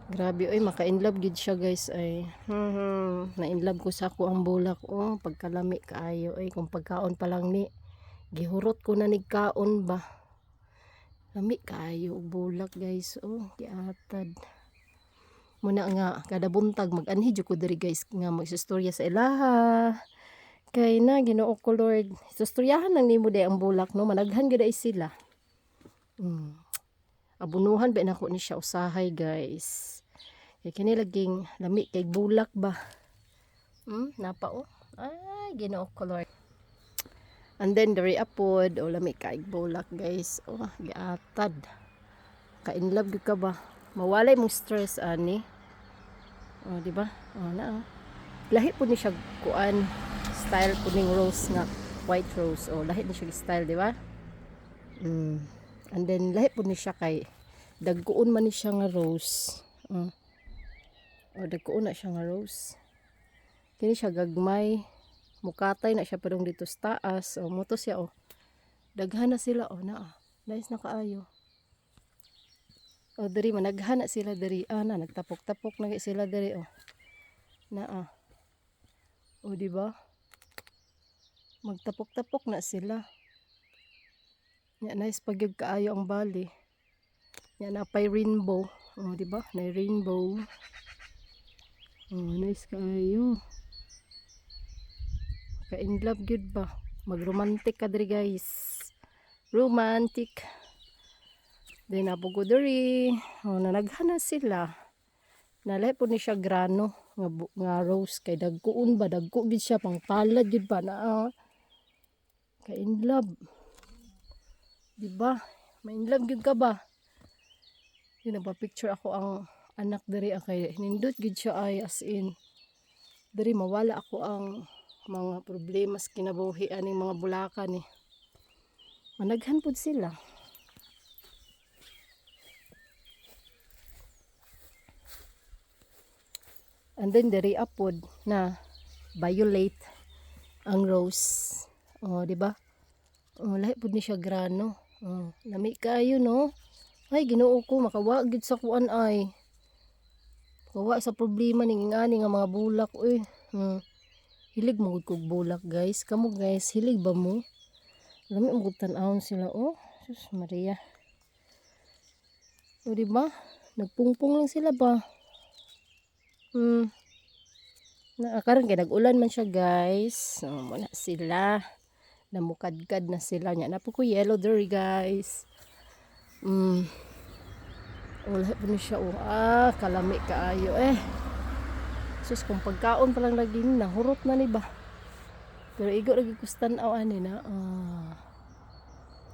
Grabe oy, maka-inlove gid siya guys ay. Na-inlove ko sa ako ang bulak pagkalami kaayo ay kung pagkaon pa lang ni gihurot ko na nig kaon ba. Lami kaayo og bulak guys giatad. Muna nga kada buntag mag-anhi jud ko diri guys nga magsistorya sa ilaha. Kay na Ginoo ko Lord, sustoryahan lang nimo day ang bulak no, managhan gid ay sila. Abunuhan ba nako ni siya usahay guys. Kay kini laging lami kay bulak ba. Napa Ay, Ginoo ko Lord. And then diri apod lami kay bulak guys. Giatad. Ka in love gyud ka ba? Mawalay mong stress ani. Di ba? Na. Lahi po ni siya kuan style po ning rose nga white rose. Lahi ni siya style, di ba? And then lahi po ni siya kay dagkuon man ni siya nga rose. Dagkuon na siya nga rose. Kini siya gagmay. Mukatay na siya padung dito sa taas. Moto siya daghan na sila na. Nice na kaayo. Diri managhan na sila diri na nagtapok-tapok na sila diri na di ba? Magtapok-tapok na sila. Nya nice pagyud kaayo ang bali. Nya napay rainbow. Di ba? Na rainbow. Nice kaayo. Ka in love gyud ba? Mag-romantic ka diri guys. Romantic. Then nabugo diri. Nanaghan na sila. Nalay po ni siya grano nga rose kay dagkuon ba dagko gid siya pang palad gid ba na ka in love. Di ba? Ma in love gid ka ba? Yun ba picture ako ang anak diri kay nindot gid siya ay as in. Diri mawala ako ang mga problema sa kinabuhi aning mga bulakan ni. Managhan pud sila. And then diri apod na violet ang rose. Di ba? Lahi pud ni siya grano. Lami kaayo no. Ay Ginoo ko makawa gid sa kuan ay. Kawa sa problema ning ani nga mga bulak Hilig mo kog bulak guys. Kamo guys, hilig ba mo? Lami mo tan-awon sila Sus Maria. Di ba? Nagpungpong lang sila ba? Karon kay nag-ulan man siya guys. Muna sila. Namukadkad na sila nya. Napo ko yellow diri guys. Lahat po siya kalami kaayo Sus kung pagkaon pa lang laging nahurot na ni ba. Pero igo lagi kustan-aw ani na.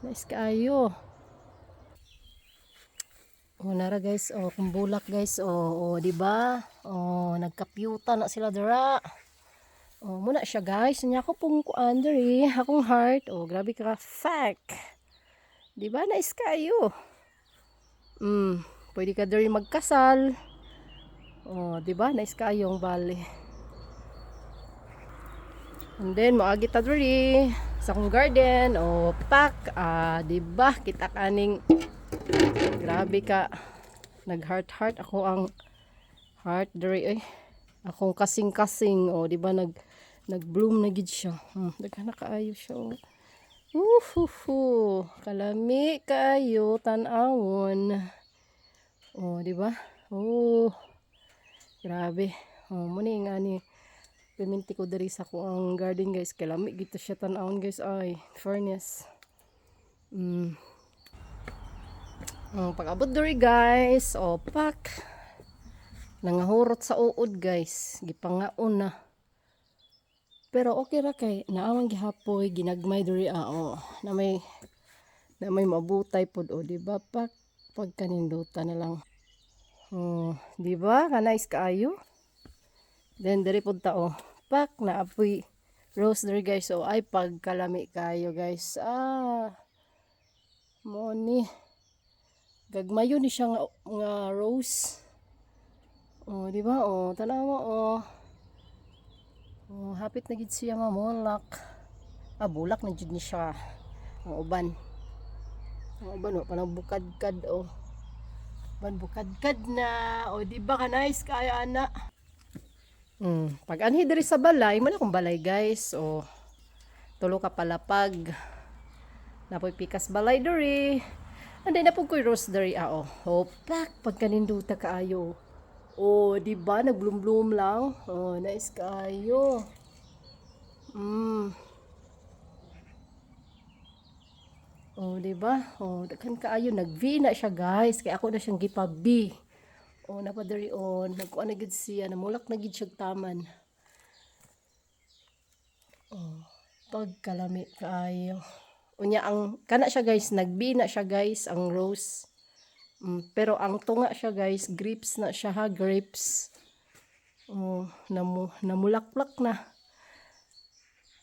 Nice kaayo. Nara guys kung bulak guys di ba? Nagkapyuta na sila dira. Muna siya guys. Nya ako pong kuan diri, akong heart. Grabe ka fact. Di ba? Nice kaayo. Pwede ka diri magkasal. Di ba? Nice kaayo ang bali. And then moagi ta diri sa akong garden pak di ba? Kita kaning grabe ka. Nag-heart ako ang heart diri akong kasing-kasing di ba nag-bloom na gid siya. Daghan na kaayo siya kalami kaayo tan-awon. Di ba? Grabe. Muni nga ni piminti ko diri sa ko ang garden guys. Kalami gito siya tan-awon guys ay. Fairness. Pag-abot diri guys pak nangahurot sa uod guys. Gipangaon na. Pero okay ra kay naamang gihapoy ginagmay diri na may mabutay pod di ba pagkanindutan na lang. Di ba? Kanais kaayo. Then diri pod ta pak naapoy rose diri guys ay pagkalami kayo guys. Mo ni gagmayo ni siya nga rose. Di ba? Tanawa hapit na gid siya mamulak. Bulak na gid ni siya. Ang uban wa pa nang bukadkad Banbukadkad na. O di ba ka nice kaya ana. Pag anhi diri sa balay, man akong balay guys. O tulo ka palapag. Napoy pikas balay diri. Anday na po ko'y rose diri o. Hopak pag kaninduta kaayo. O di ba nagbloom-bloom lang. O nice kaayo. Oh, di ba? Oh, daghan kaayo nag-V na siya, guys. Kaya ako na siyang gipa-B. Oh, napadari on. Nagkuha na gid siya, namulak na gid siya taman. Oh, pagkalami kaayo. Unya ang kana siya, guys, nag-B na siya, guys, ang rose. Pero ang tunga siya, guys, grapes na siya ha, grapes. Oh, namulaklak na.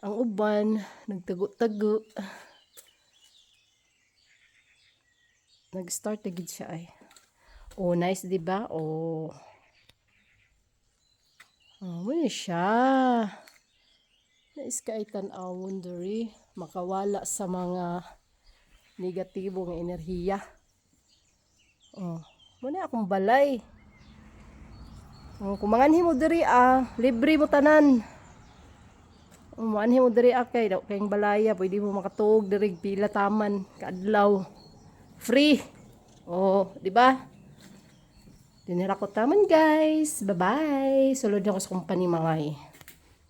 Ang uban nagtago-tago. Nag-start na gid siya ay. Oh, nice, di ba? Oh. Oh, mo siya. Nice kay tan-awon diri, makawala sa mga negatibong enerhiya. Oh, mo na akong balay. Oh, kung manganhi mo diri libre mo tanan. Manganhi mo diri kay daw kayong balaya, pwede mo makatuog diri pila taman kaadlaw. Free. Oh, di ba? Dinira ko taman guys. Bye-bye. Sulod ako sa company mga